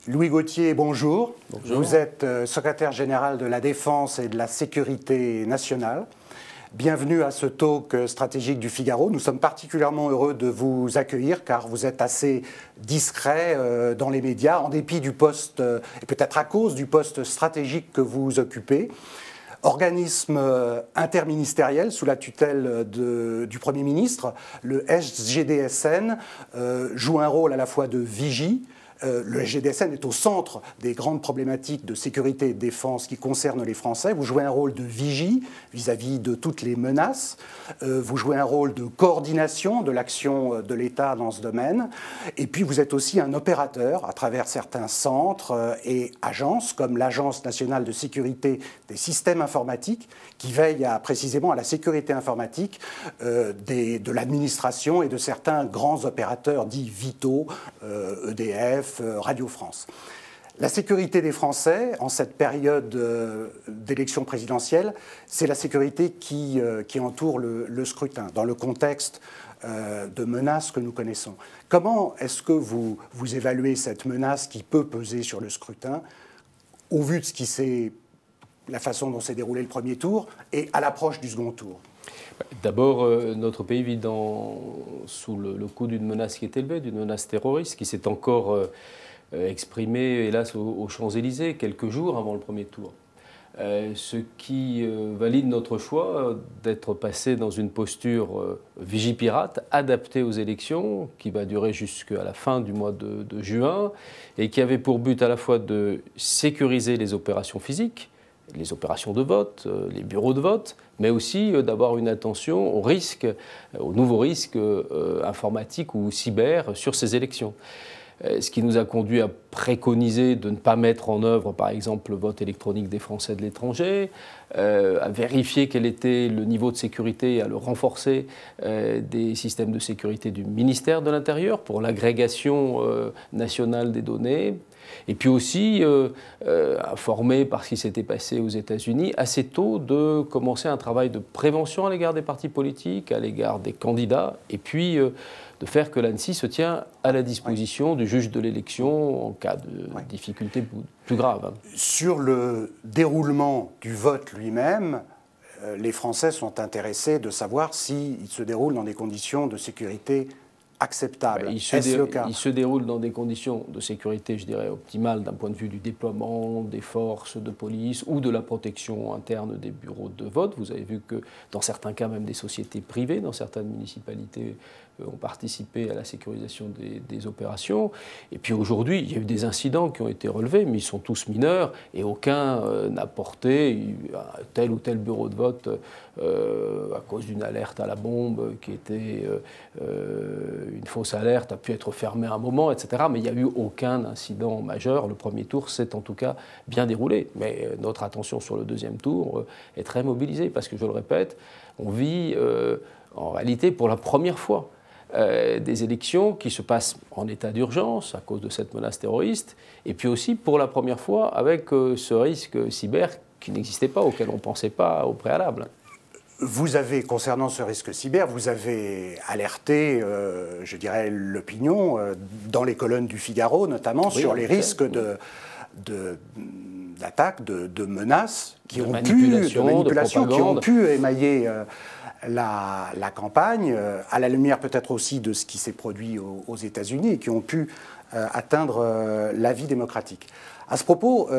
Louis Gauthier, bonjour. Bonjour. Vous êtes secrétaire général de la Défense et de la Sécurité nationale. Bienvenue à ce talk stratégique du Figaro. Nous sommes particulièrement heureux de vous accueillir car vous êtes assez discret dans les médias, en dépit du poste, et peut-être à cause du poste stratégique que vous occupez. Organisme interministériel sous la tutelle du Premier ministre, le SGDSN joue un rôle à la fois de vigie. Le SGDSN est au centre des grandes problématiques de sécurité et de défense qui concernent les Français. Vous jouez un rôle de vigie vis-à-vis de toutes les menaces. Vous jouez un rôle de coordination de l'action de l'État dans ce domaine. Et puis vous êtes aussi un opérateur à travers certains centres et agences comme l'Agence nationale de sécurité des systèmes informatiques qui veille précisément à la sécurité informatique de l'administration et de certains grands opérateurs dits vitaux, EDF, Radio France. La sécurité des Français, en cette période d'élection présidentielle, c'est la sécurité qui entoure le scrutin, dans le contexte de menaces que nous connaissons. Comment est-ce que vous évaluez cette menace qui peut peser sur le scrutin, au vu de la façon dont s'est déroulé le premier tour et à l'approche du second tour? D'abord, notre pays vit sous le coup d'une menace qui est élevée, d'une menace terroriste, qui s'est encore exprimée, hélas, aux Champs-Élysées, quelques jours avant le premier tour. Ce qui valide notre choix d'être passé dans une posture vigipirate, adaptée aux élections, qui va durer jusqu'à la fin du mois de juin, et qui avait pour but à la fois de sécuriser les opérations physiques, les opérations de vote, les bureaux de vote, mais aussi d'avoir une attention aux nouveaux risques informatiques ou cyber sur ces élections. Ce qui nous a conduit à préconiser de ne pas mettre en œuvre, par exemple, le vote électronique des Français de l'étranger, à vérifier quel était le niveau de sécurité et à le renforcer des systèmes de sécurité du ministère de l'Intérieur pour l'agrégation nationale des données. Et puis aussi informé par ce qui s'était passé aux États-Unis assez tôt de commencer un travail de prévention à l'égard des partis politiques, à l'égard des candidats, et puis de faire que l'ANSSI se tient à la disposition du juge de l'élection en cas de difficultés plus graves. Sur le déroulement du vote lui-même, les Français sont intéressés de savoir s'il se déroule dans des conditions de sécurité acceptable. Est-ce le cas ? Il se déroule dans des conditions de sécurité, je dirais, optimales d'un point de vue du déploiement des forces de police ou de la protection interne des bureaux de vote. Vous avez vu que dans certains cas, même des sociétés privées, dans certaines municipalités, ont participé à la sécurisation des opérations. Et puis aujourd'hui, il y a eu des incidents qui ont été relevés, mais ils sont tous mineurs et aucun n'a porté tel ou tel bureau de vote à cause d'une alerte à la bombe qui était une fausse alerte, a pu être fermé à un moment, etc. Mais il n'y a eu aucun incident majeur. Le premier tour s'est en tout cas bien déroulé. Mais notre attention sur le deuxième tour est très mobilisée parce que, je le répète, on vit en réalité pour la première fois des élections qui se passent en état d'urgence à cause de cette menace terroriste, et puis aussi pour la première fois avec ce risque cyber qui n'existait pas, auquel on ne pensait pas au préalable. Vous avez, concernant ce risque cyber, vous avez alerté, je dirais, l'opinion dans les colonnes du Figaro, notamment sur les risques d'attaques, de menaces de manipulation qui ont pu émailler la campagne, à la lumière peut-être aussi de ce qui s'est produit aux États-Unis et qui ont pu atteindre la vie démocratique. À ce propos,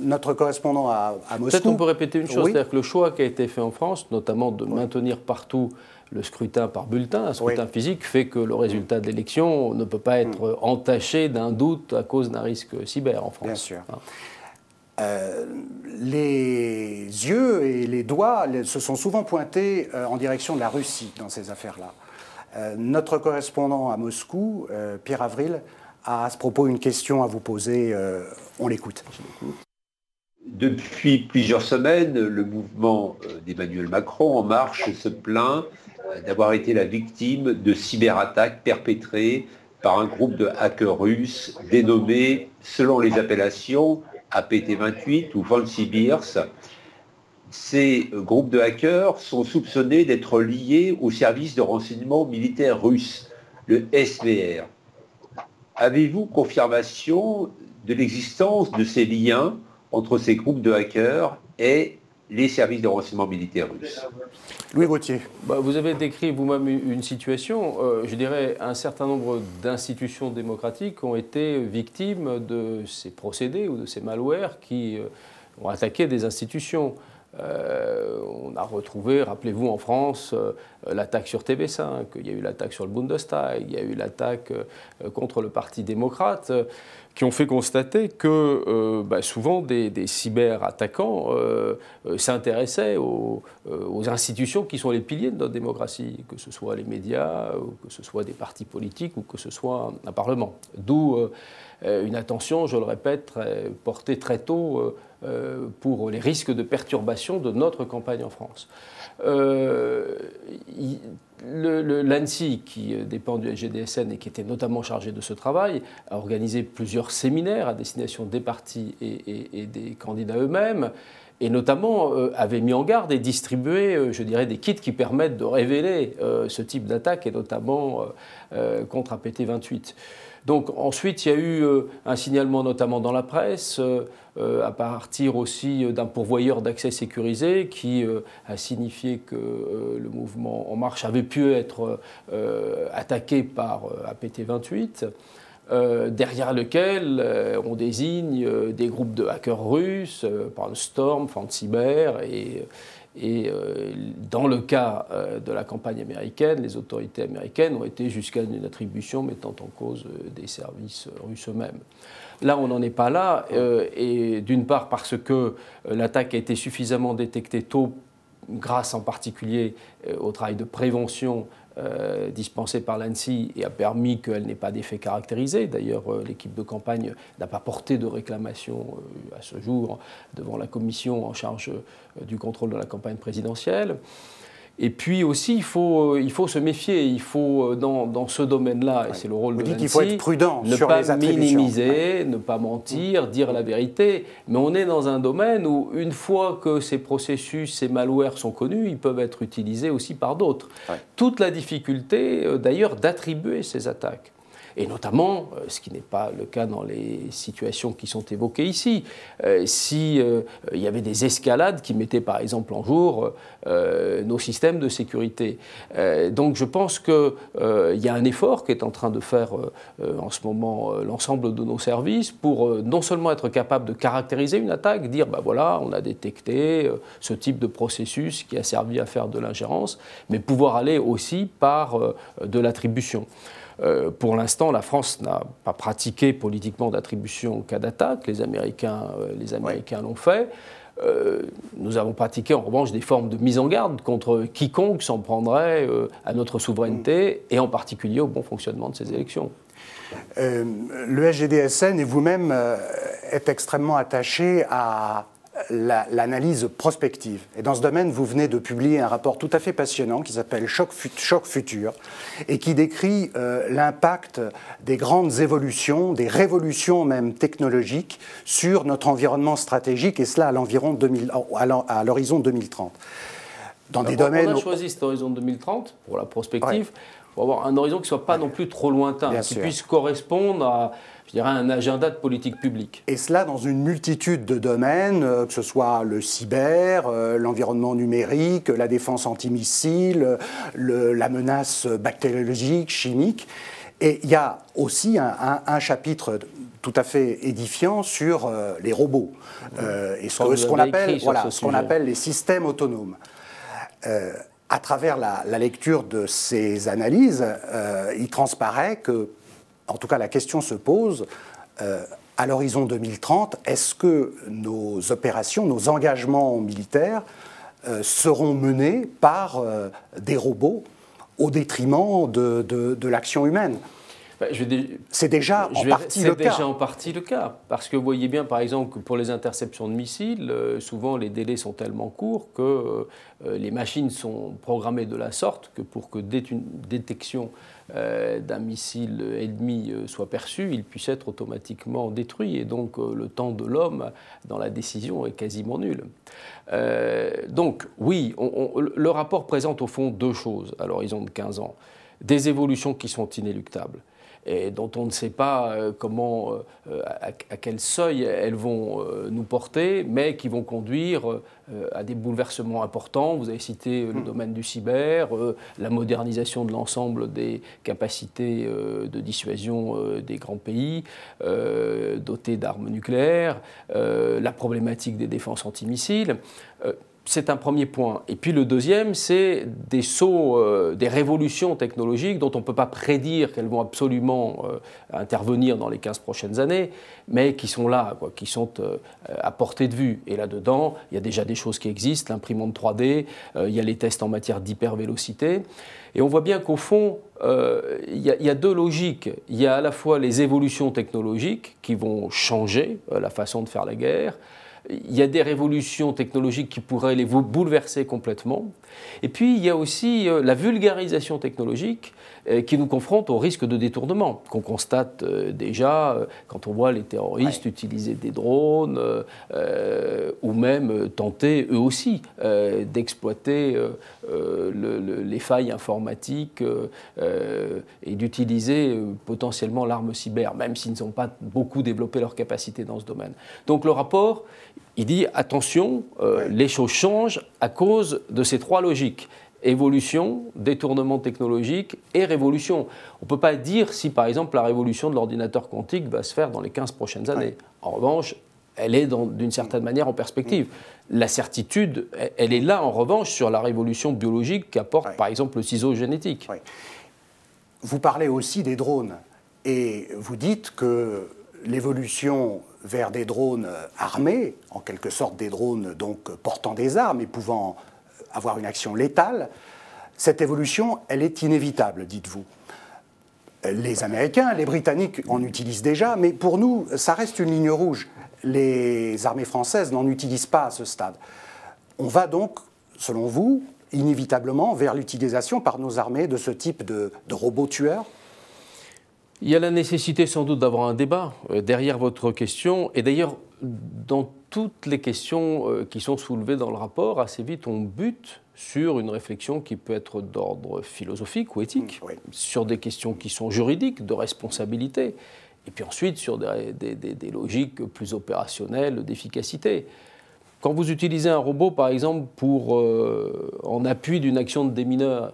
notre correspondant à Moscou... Peut-être on peut répéter une chose, c'est-à-dire que le choix qui a été fait en France, notamment de maintenir partout le scrutin par bulletin, un scrutin physique, fait que le résultat de l'élection ne peut pas être entaché d'un doute à cause d'un risque cyber en France. Bien sûr. Les yeux et les doigts se sont souvent pointés en direction de la Russie dans ces affaires-là. Notre correspondant à Moscou, Pierre Avril, a à ce propos une question à vous poser. On l'écoute. Depuis plusieurs semaines, le mouvement d'Emmanuel Macron En Marche se plaint d'avoir été la victime de cyberattaques perpétrées par un groupe de hackers russes dénommé, selon les appellations, APT28 ou Fancy Bears. Ces groupes de hackers sont soupçonnés d'être liés au service de renseignement militaire russe, le SVR. Avez-vous confirmation de l'existence de ces liens entre ces groupes de hackers et les services de renseignement militaire russes. Louis Gauthier. Vous avez décrit vous-même une situation, je dirais un certain nombre d'institutions démocratiques ont été victimes de ces procédés ou de ces malwares qui ont attaqué des institutions. On a retrouvé, rappelez-vous en France, l'attaque sur TV5, il y a eu l'attaque sur le Bundestag, il y a eu l'attaque contre le Parti démocrate, qui ont fait constater que souvent des cyberattaquants s'intéressaient aux institutions qui sont les piliers de notre démocratie, que ce soit les médias, ou que ce soit des partis politiques, ou que ce soit un parlement. D'où une attention, je le répète, portée très tôt pour les risques de perturbation de notre campagne en France. L'ANSSI, qui dépend du SGDSN et qui était notamment chargé de ce travail, a organisé plusieurs séminaires à destination des partis et des candidats eux-mêmes, et notamment avait mis en garde et distribué, je dirais, des kits qui permettent de révéler ce type d'attaque, et notamment contre APT28. Donc ensuite, il y a eu un signalement notamment dans la presse, à partir aussi d'un pourvoyeur d'accès sécurisé qui a signifié que le mouvement En Marche avait pu être attaqué par APT28, derrière lequel on désigne des groupes de hackers russes, Storm, Cyber, et dans le cas de la campagne américaine, les autorités américaines ont été jusqu'à une attribution mettant en cause des services russes eux-mêmes. Là, on n'en est pas là, et d'une part parce que l'attaque a été suffisamment détectée tôt, grâce en particulier au travail de prévention dispensé par l'ANSSI, et a permis qu'elle n'ait pas d'effet caractérisé. D'ailleurs, l'équipe de campagne n'a pas porté de réclamation à ce jour devant la commission en charge du contrôle de la campagne présidentielle. Et puis aussi, il faut se méfier. Il faut, dans ce domaine-là, et c'est le rôle de l'ANSSI, qu'il faut être prudent ne sur pas les attributions. minimiser, ne pas mentir, dire la vérité. Mais on est dans un domaine où, une fois que ces processus, ces malwares sont connus, ils peuvent être utilisés aussi par d'autres. Ouais. Toute la difficulté, d'ailleurs, d'attribuer ces attaques. Et notamment, ce qui n'est pas le cas dans les situations qui sont évoquées ici, si il y avait des escalades qui mettaient par exemple en jour nos systèmes de sécurité. Donc je pense qu'il y a un effort qu'est en train de faire en ce moment l'ensemble de nos services pour non seulement être capable de caractériser une attaque, dire voilà, on a détecté ce type de processus qui a servi à faire de l'ingérence, mais pouvoir aller aussi par de l'attribution. Pour l'instant, la France n'a pas pratiqué politiquement d'attribution cas d'attaque. Les Américains l'ont fait. Nous avons pratiqué en revanche des formes de mise en garde contre quiconque s'en prendrait à notre souveraineté et en particulier au bon fonctionnement de ces élections. Le SGDSN et vous-même êtes extrêmement attaché à l'analyse prospective. Et dans ce domaine, vous venez de publier un rapport tout à fait passionnant qui s'appelle Choc Futur et qui décrit l'impact des grandes évolutions, des révolutions même technologiques sur notre environnement stratégique, et cela à l'horizon 2030. Dans des domaines... On a choisi cet horizon 2030 pour la prospective, pour avoir un horizon qui ne soit pas non plus trop lointain, qui puisse correspondre à, je dirais, un agenda de politique publique. Et cela dans une multitude de domaines, que ce soit le cyber, l'environnement numérique, la défense antimissile, la menace bactériologique, chimique. Et il y a aussi un chapitre tout à fait édifiant sur les robots et ce qu'on appelle les systèmes autonomes. À travers la lecture de ces analyses, il transparaît que, en tout cas la question se pose, à l'horizon 2030, est-ce que nos opérations, nos engagements militaires seront menés par des robots au détriment de l'action humaine ? C'est déjà en partie le cas. C'est déjà en partie le cas. Parce que vous voyez bien, par exemple, que pour les interceptions de missiles, souvent les délais sont tellement courts que les machines sont programmées de la sorte que pour que dès une détection d'un missile ennemi soit perçue, il puisse être automatiquement détruit. Et donc le temps de l'homme dans la décision est quasiment nul. Donc oui, le rapport présente au fond deux choses à l'horizon de 15 ans. Des évolutions qui sont inéluctables, et dont on ne sait pas à quel seuil elles vont nous porter, mais qui vont conduire à des bouleversements importants. Vous avez cité le domaine du cyber, la modernisation de l'ensemble des capacités de dissuasion des grands pays dotés d'armes nucléaires, la problématique des défenses antimissiles. C'est un premier point. Et puis le deuxième, c'est des sauts, des révolutions technologiques dont on ne peut pas prédire qu'elles vont absolument intervenir dans les 15 prochaines années, mais qui sont là, quoi, qui sont à portée de vue. Et là-dedans, il y a déjà des choses qui existent, l'imprimante 3D, il y a les tests en matière d'hypervélocité. Et on voit bien qu'au fond, il y a deux logiques. Il y a à la fois les évolutions technologiques qui vont changer la façon de faire la guerre. Il y a des révolutions technologiques qui pourraient les bouleverser complètement. Et puis, il y a aussi la vulgarisation technologique qui nous confronte au risque de détournement, qu'on constate déjà quand on voit les terroristes utiliser des drones ou même tenter, eux aussi, d'exploiter les failles informatiques et d'utiliser potentiellement l'arme cyber, même s'ils n'ont pas beaucoup développé leur capacité dans ce domaine. Donc le rapport, il dit attention, les choses changent à cause de ces trois logiques. Évolution, détournement technologique et révolution. On ne peut pas dire si, par exemple, la révolution de l'ordinateur quantique va se faire dans les 15 prochaines années. En revanche, elle est d'une certaine manière en perspective. La certitude, elle est là, en revanche, sur la révolution biologique qu'apporte, par exemple, le ciseau génétique. Vous parlez aussi des drones et vous dites que l'évolution vers des drones armés, en quelque sorte des drones donc portant des armes et pouvant avoir une action létale, cette évolution, elle est inévitable, dites-vous. Les Américains, les Britanniques en utilisent déjà, mais pour nous, ça reste une ligne rouge. Les armées françaises n'en utilisent pas à ce stade. On va donc, selon vous, inévitablement vers l'utilisation par nos armées de ce type de robots tueurs ? Il y a la nécessité sans doute d'avoir un débat derrière votre question, et d'ailleurs, dans toutes les questions qui sont soulevées dans le rapport, assez vite on bute sur une réflexion qui peut être d'ordre philosophique ou éthique, sur des questions qui sont juridiques, de responsabilité, et puis ensuite sur des logiques plus opérationnelles d'efficacité. Quand vous utilisez un robot, par exemple, en appui d'une action de démineur,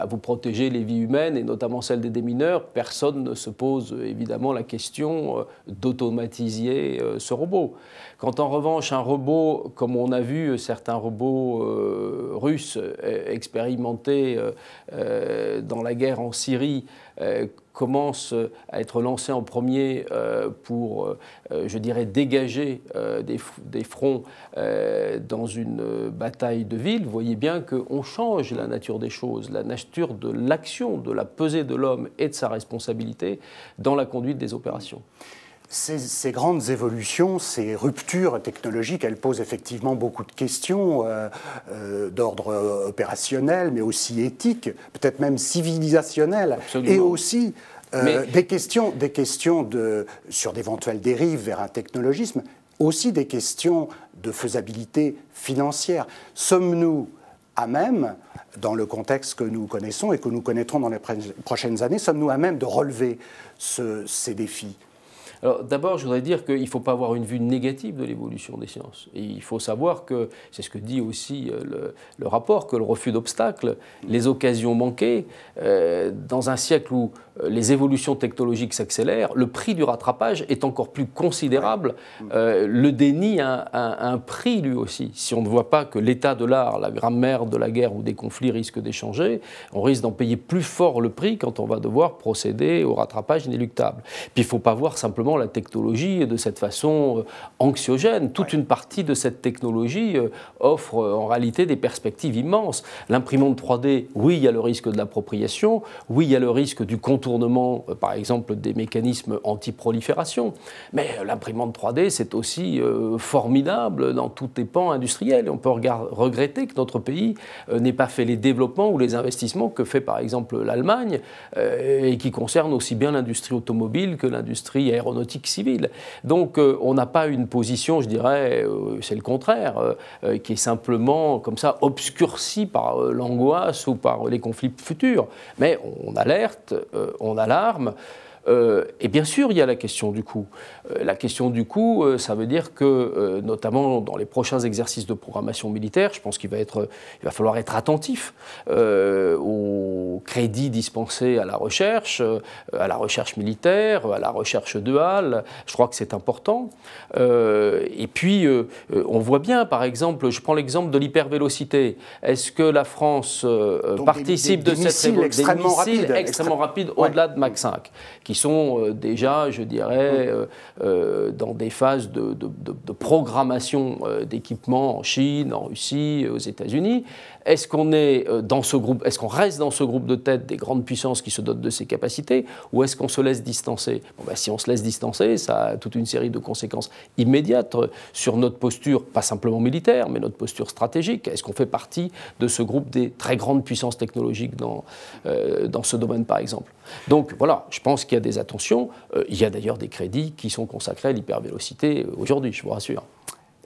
vous protégez les vies humaines, et notamment celles des démineurs, personne ne se pose évidemment la question d'automatiser ce robot. Quand en revanche un robot, comme on a vu certains robots russes expérimentés dans la guerre en Syrie, commence à être lancé en premier pour, je dirais, dégager des fronts dans une bataille de ville, vous voyez bien qu'on change la nature des choses, la nature de l'action, de la pesée de l'homme et de sa responsabilité dans la conduite des opérations. Ces grandes évolutions, ces ruptures technologiques, elles posent effectivement beaucoup de questions d'ordre opérationnel, mais aussi éthique, peut-être même civilisationnel. Absolument. Et aussi des questions sur d'éventuelles dérives vers un technologisme, aussi des questions de faisabilité financière. Sommes-nous à même, dans le contexte que nous connaissons et que nous connaîtrons dans les prochaines années, sommes-nous à même de relever ces défis ? Alors d'abord, je voudrais dire qu'il ne faut pas avoir une vue négative de l'évolution des sciences. Et il faut savoir que, c'est ce que dit aussi le rapport, que le refus d'obstacles, les occasions manquées, dans un siècle où les évolutions technologiques s'accélèrent, le prix du rattrapage est encore plus considérable. Le déni a un prix lui aussi. Si on ne voit pas que l'état de l'art, la grammaire de la guerre ou des conflits risque d'échanger, on risque d'en payer plus fort le prix quand on va devoir procéder au rattrapage inéluctable. Puis il ne faut pas voir simplement la technologie de cette façon anxiogène. Toute une partie de cette technologie offre en réalité des perspectives immenses. L'imprimante 3D, oui, il y a le risque de l'appropriation, oui, il y a le risque du contournement, par exemple, des mécanismes anti-prolifération. Mais l'imprimante 3D, c'est aussi formidable dans tous les pans industriels. On peut regretter que notre pays n'ait pas fait les développements ou les investissements que fait, par exemple, l'Allemagne, et qui concernent aussi bien l'industrie automobile que l'industrie aéronautique civile. Donc on n'a pas une position, je dirais, c'est le contraire, qui est simplement comme ça obscurcie par l'angoisse ou par les conflits futurs. Mais on alerte, on alarme. Et bien sûr, il y a la question du coût. La question du coût, ça veut dire que, notamment dans les prochains exercices de programmation militaire, je pense qu'il va falloir être attentif aux crédits dispensés à la recherche militaire, à la recherche duale. Je crois que c'est important. Et puis, on voit bien, par exemple, je prends l'exemple de l'hypervélocité. Est-ce que la France participe de cette révolution? Des missiles extrêmement rapides au-delà de Mach 5, qui sont déjà, je dirais, dans des phases de programmation d'équipements en Chine, en Russie, aux États-Unis. Est-ce qu'on est dans ce groupe, est-ce qu'on reste dans ce groupe de tête des grandes puissances qui se dotent de ces capacités, ou est-ce qu'on se laisse distancer? Si on se laisse distancer, ça a toute une série de conséquences immédiates sur notre posture, pas simplement militaire, mais notre posture stratégique. Est-ce qu'on fait partie de ce groupe des très grandes puissances technologiques dans ce domaine, par exemple? Donc voilà, je pense qu'il y a des attentions. Il y a d'ailleurs des crédits qui sont consacrés à l'hypervélocité aujourd'hui, je vous rassure.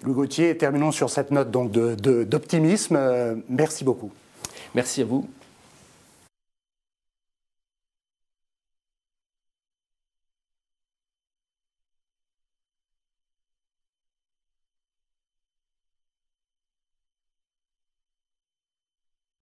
Louis Gauthier, terminons sur cette note d'optimisme. Merci beaucoup. Merci à vous.